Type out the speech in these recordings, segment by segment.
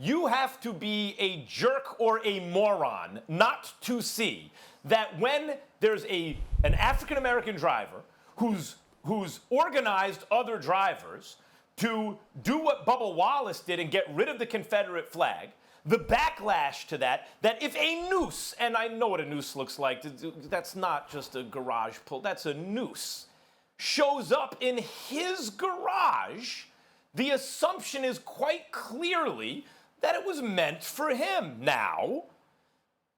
you have to be a jerk or a moron not to see that when there's an African-American driver who's organized other drivers to do what Bubba Wallace did and get rid of the Confederate flag, the backlash to that if a noose, and I know what a noose looks like, that's not just a garage pull, that's a noose, shows up in his garage, the assumption is quite clearly that it was meant for him. Now,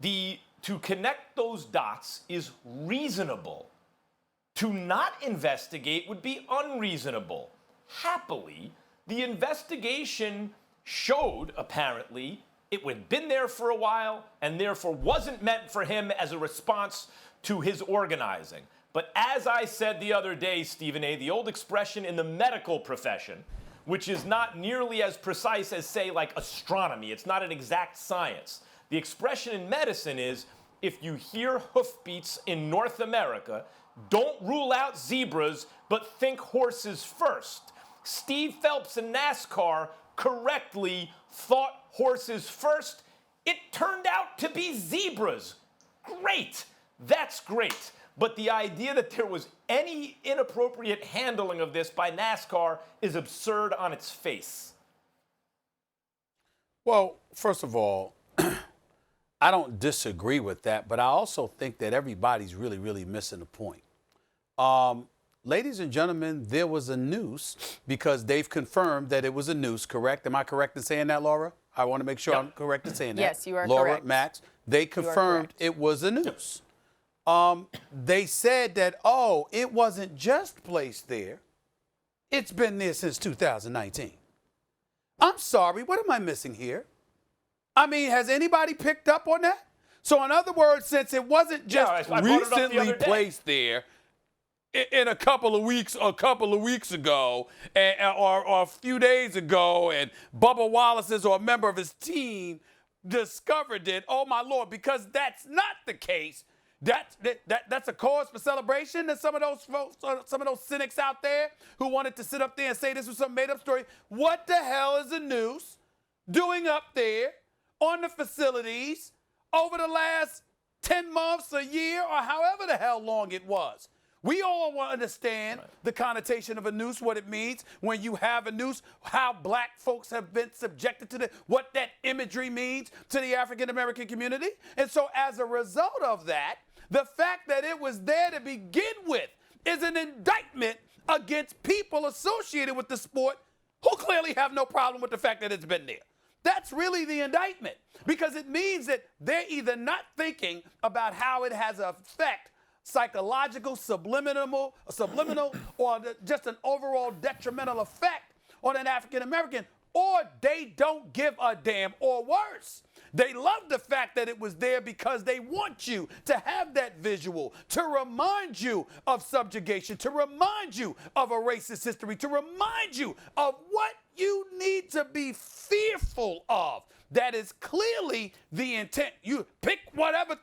to connect those dots is reasonable. To not investigate would be unreasonable. Happily, the investigation showed, apparently, it had been there for a while and therefore wasn't meant for him as a response to his organizing. But as I said the other day, Stephen A., the old expression in the medical profession, which is not nearly as precise as, say, like astronomy, it's not an exact science. The expression in medicine is, if you hear hoofbeats in North America, don't rule out zebras, but think horses first. Steve Phelps in NASCAR correctly thought horses first. It turned out to be zebras. Great. That's great. But the idea that there was any inappropriate handling of this by NASCAR is absurd on its face. Well, first of all, I don't disagree with that, but I also think that everybody's really, really missing the point. Ladies and gentlemen, there was a noose because they've confirmed that it was a noose, correct? Am I correct in saying that, Laura? I want to make sure I'm correct in saying that. Yes, you are Laura, correct. Max, they confirmed it was a noose. They said that, it wasn't just placed there. It's been there since 2019. I'm sorry, what am I missing here? I mean, has anybody picked up on that? So in other words, since it wasn't just recently placed there in a couple of weeks ago or a few days ago, and Bubba Wallace or a member of his team discovered it, oh my Lord, because that's not the case. That's a cause for celebration. And some of those folks, some of those cynics out there who wanted to sit up there and say this was some made-up story. What the hell is a noose doing up there on the facilities over the last 10 months, a year, or however the hell long it was? We all want to understand the connotation of a noose, what it means when you have a noose, how black folks have been subjected to what that imagery means to the African-American community. And so as a result of that, the fact that it was there to begin with is an indictment against people associated with the sport who clearly have no problem with the fact that it's been there. That's really the indictment, because it means that they're either not thinking about how it has an effect, psychological, subliminal, or just an overall detrimental effect on an African American, or they don't give a damn, or worse. They love the fact that it was there because they want you to have that visual, to remind you of subjugation, to remind you of a racist history, to remind you of what you need to be fearful of. That is clearly the intent. You pick whatever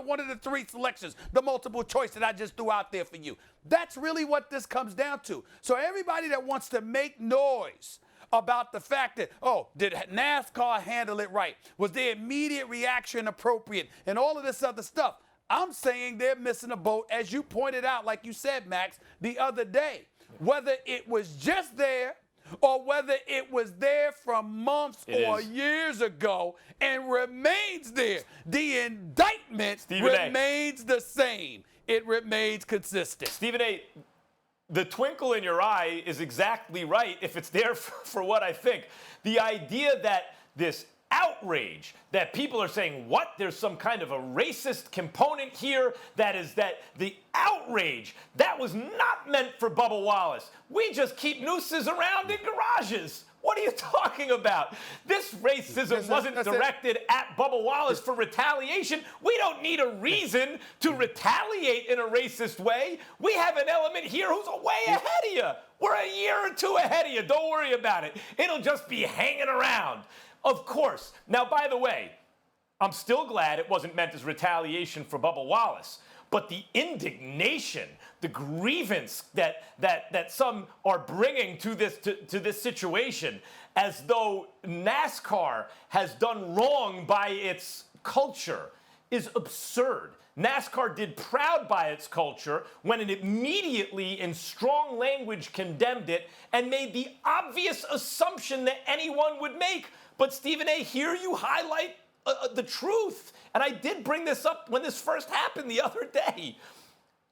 one of the three selections, the multiple choice that I just threw out there for you. That's really what this comes down to. So everybody that wants to make noise about the fact that, did NASCAR handle it right? Was their immediate reaction appropriate? And all of this other stuff. I'm saying they're missing a boat, as you pointed out, like you said, Max, the other day. Whether it was just there or whether it was there from months or years ago and remains there, the indictment remains the same. It remains consistent. Stephen A., the twinkle in your eye is exactly right if it's there for what I think. The idea that this outrage, that people are saying, what, there's some kind of a racist component here, that the outrage, that was not meant for Bubba Wallace. We just keep nooses around in garages. What are you talking about? This racism wasn't directed at Bubba Wallace for retaliation. We don't need a reason to retaliate in a racist way. We have an element here who's way ahead of you. We're a year or two ahead of you. Don't worry about it. It'll just be hanging around. Of course. Now, by the way, I'm still glad it wasn't meant as retaliation for Bubba Wallace. But the indignation, the grievance that some are bringing to this situation, as though NASCAR has done wrong by its culture, is absurd. NASCAR did proud by its culture when it immediately, in strong language, condemned it and made the obvious assumption that anyone would make. But Stephen A., here you highlight the truth. And I did bring this up when this first happened the other day.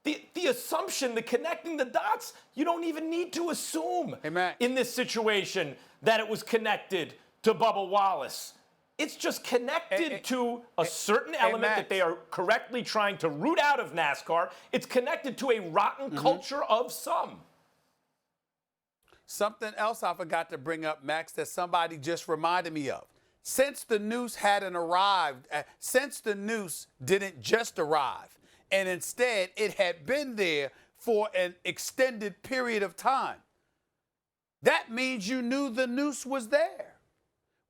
The assumption, the connecting the dots, you don't even need to assume in this situation that it was connected to Bubba Wallace. It's just connected to a certain element that they are correctly trying to root out of NASCAR. It's connected to a rotten culture of some. Something else I forgot to bring up, Max, that somebody just reminded me of. Since the noose hadn't arrived, since the noose didn't just arrive, and instead it had been there for an extended period of time, that means you knew the noose was there.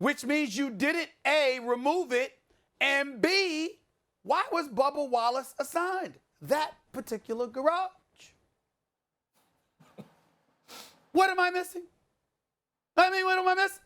Which means you didn't, A, remove it, and B, why was Bubba Wallace assigned that particular garage? What am I missing? What am I missing?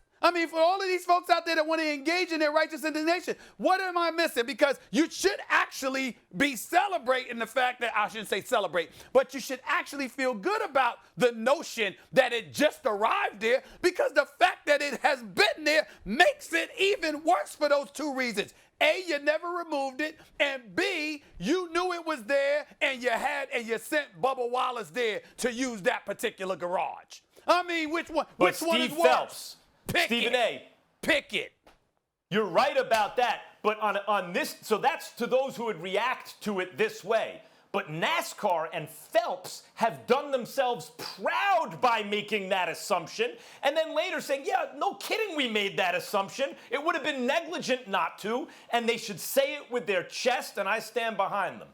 For all of these folks out there that want to engage in their righteous indignation, what am I missing? Because you should actually be celebrating the fact that, I shouldn't say celebrate, but you should actually feel good about the notion that it just arrived there, because the fact that it has been there makes it even worse for those two reasons. A, you never removed it, and B, you knew it was there, and you sent Bubba Wallace there to use that particular garage. Which one? Which one is worse? Phelps. Pick Stephen it. A. Pick it. You're right about that. But on this, so that's to those who would react to it this way. But NASCAR and Phelps have done themselves proud by making that assumption, and then later saying, yeah, no kidding, we made that assumption. It would have been negligent not to, and they should say it with their chest, and I stand behind them.